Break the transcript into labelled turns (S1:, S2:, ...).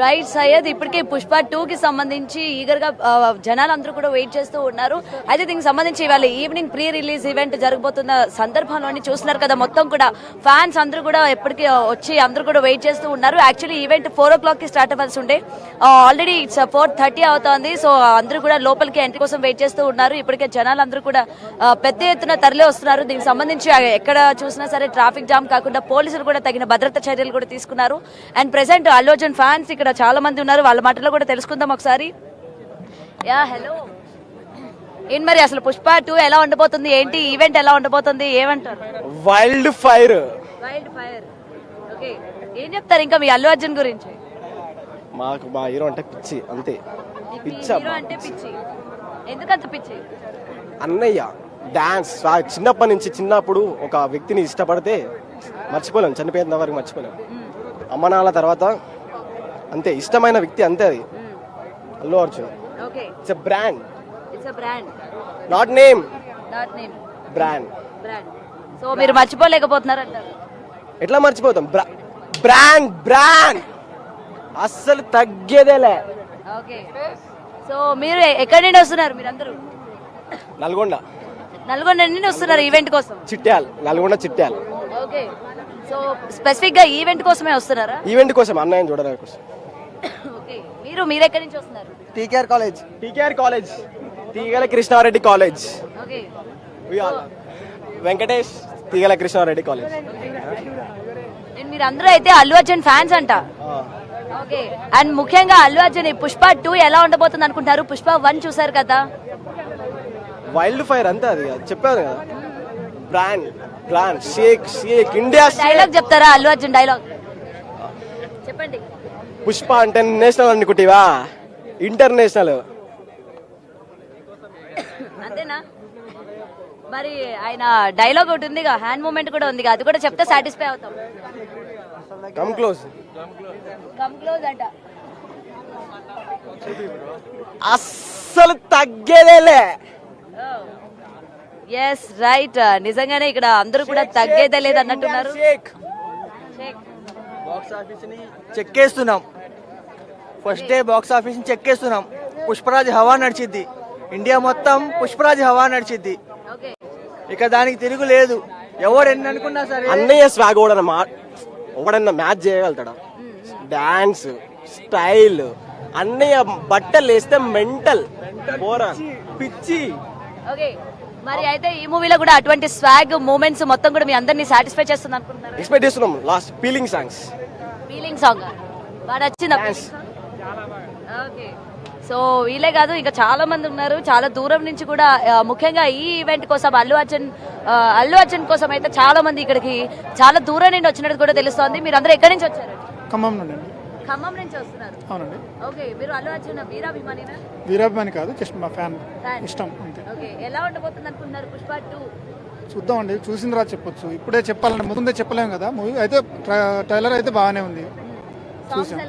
S1: Right Syed, ఇప్పటికే పుష్ప 2 కి సంబంధించి ఈగర్ గా జనాలు అందరూ కూడా వెయిట్ చేస్తూ ఉన్నారు. అయితే దీనికి సంబంధించి ఇవాళ ఈవినింగ్ ప్రీ రిలీజ్ ఈవెంట్ జరగబోతున్న సందర్భంలోని చూస్తున్నారు కదా, మొత్తం కూడా ఫ్యాన్స్ అందరూ కూడా ఎప్పటికీ వచ్చి అందరూ కూడా వెయిట్ చేస్తూ ఉన్నారు. యాక్చువల్లీ ఈవెంట్ 4 o'clock కి స్టార్ట్ అవ్వాల్సి ఉండే, ఆల్రెడీ ఇట్స్ 4:30 అవుతోంది. సో అందరూ కూడా లోపలికి ఎంట్రీ కోసం వెయిట్ చేస్తూ ఉన్నారు. ఇప్పటికే జనాలు అందరూ కూడా పెద్ద ఎత్తున తరలి వస్తున్నారు. దీనికి సంబంధించి ఎక్కడ చూసినా సరే ట్రాఫిక్ జామ్ కాకుండా పోలీసులు కూడా తగిన భద్రతా చర్యలు కూడా తీసుకున్నారు. And present Allu Arjun fans ఇక్కడ చాలా మంది ఉన్నారు, వాళ్ళ మాటల్లో కూడా తెలుసుకుందాం ఒకసారి. యా హలో, ఏంటి మరి అసలు పుష్ప 2 ఎలా ఉండబోతుంది, ఏంటి ఈవెంట్ ఎలా ఉండబోతుంది, ఏమంటారు?
S2: Wild fire.
S1: ఓకే, ఏం చెప్తారు ఇంకా మీ అల్లు అర్జున్ గురించి?
S2: మాకు మా హీరో అంటే పిచ్చి, అంతే.
S1: హీరో అంటే పిచ్చి, ఎందుకంత పిచ్చి?
S2: అన్నయ్య డాన్స్ చిన్నప్పటి నుంచి, చిన్నప్పుడు ఒక వ్యక్తిని ఇష్టపడితే మర్చిపోలేం, చనిపోయేంత వరకు మర్చిపోలేం. అమ్మ నాన్న తర్వాత అంతే, ఇష్టమైన వ్యక్తి అంతే, అది Allu Arjun. It's a brand, not name, brand.
S1: So మీరు మర్చిపోలేకపోతున్నారు అంటారు?
S2: ఎట్లా మర్చిపోతాం? బ్రాండ్ అస్సలు తగ్గేదేలే.
S1: ఓకే, సో మీరు ఎక్కడి నుండి వస్తున్నారు? మీరందరూ నల్గొండ నుండి వస్తున్నారు ఈవెంట్ కోసం?
S2: Chityal, Nalgonda Chityal.
S1: Okay, so specific గా ఈవెంట్ కోసమే వస్తున్నారా?
S2: ఈవెంట్ కోసం, అన్నయ్యని చూడడానికి కోసం.
S1: ఓకే, మీరు ఎక్కడి నుంచి వస్తున్నారు?
S2: టీకేఆర్ కాలేజ్, తీగల కృష్ణారెడ్డి కాలేజ్.
S1: ఓకే,
S2: వెంకటేష్ తీగల కృష్ణారెడ్డి కాలేజ్.
S1: మీరు అందరూ అయితే అల్లు అర్జున్ ఫ్యాన్స్ అంట. ఓకే, అండ్ ముఖ్యంగా అల్లు అర్జున్ పుష్ప 2 ఎలా ఉండబోతుంది అనుకుంటారు? పుష్ప 1 చూసారు కదా,
S2: వైల్డ్ ఫైర్ అంతే, అది చెప్పారు కదా. Brand Sheikh India.
S1: డైలాగ్ చెప్తారా అల్లు అర్జున్ డైలాగ్? చెప్పండి.
S2: పుష్ప అంటే నేషనల్ అనుకుంటేవా, ఇంటర్నేషనల్
S1: అంతేనా? మరి ఆయన డైలాగ్ ఒకటి ఉంది, హ్యాండ్ మూమెంట్ కూడా ఉంది, అది కూడా చెప్తే సాటిస్ఫై అవుతాం.
S2: కమ్ క్లోజ్
S1: అంట.
S2: అస్సలు తగ్గేదేలే.
S1: ఎస్ రైట్, నిజంగానే ఇక్కడ అందరూ కూడా తగ్గేదే లేదు అన్నట్టున్నారు.
S3: బాక్స్ ఆఫీస్ ని చెక్కేస్తున్నాం, ఫస్ట్ డే బాక్స్ ఆఫీస్ ని చెక్కేస్తున్నాం. పుష్పరాజ్ హవా నడిచిద్ది, ఇండియా మొత్తం పుష్పరాజ్ హవా నడిచిద్ది, ఇక దానికి తిరుగు లేదు. ఎవరు ఎన్ని అనుకున్నా సరే
S2: అన్నయ్య స్వాగ్ ఒకడన్నా మ్యాచ్ చేయగలుగుతాడా? డాన్స్ స్టైల్, అన్నయ్య బట్టలు వేస్తే మెంటల్ పిచ్చి.
S1: ఓకే, మరి అయితే ఈ మూవీలో కూడా అటువంటి స్వాగ్ మూమెంట్స్ మొత్తం కూడా మీ అందరినీ సాటిస్ఫై చేస్తుంది అనుకుంటున్నారు?
S2: ఎక్స్పెక్ట్ చేస్తున్నాం. లాస్ట్ ఫీలింగ్ సాంగ్ బాగా నచ్చిందా? ఓకే, సో వీలే కాదు, ఇంకా చాలా మంది ఉన్నారు చాలా దూరం నుంచి కూడా. ముఖ్యంగా ఈ ఈవెంట్ కోసం అల్లు అర్జున్ కోసం అయితే చాలా మంది ఇక్కడికి చాలా దూరం నుండి వచ్చినట్టు కూడా తెలుస్తోంది. మీరు అందరూ ఎక్కడి నుంచి వచ్చారు?
S4: ఖమ్మం నుండి.
S1: ఖమ్మం నుంచి వస్తున్నారు?
S4: అవునండి.
S1: ఓకే, మీరు అల్లు అర్జున్ వీరాభిమానినా?
S4: వీరాభిమాని కాదు, జస్ట్ మా ఫ్యాన్, ఇష్టం అంతే.
S1: ఓకే, ఎలా ఉండబోతుంది అనుకుంటున్నారు పుష్ప 2?
S4: చూద్దామండి, చూసిన తర్వాత చెప్పొచ్చు. ఇప్పుడే చెప్పాలంటే ముందే చెప్పలేము కదా. మూవీ అయితే ట్రైలర్ అయితే బాగానే ఉంది, చూసాం.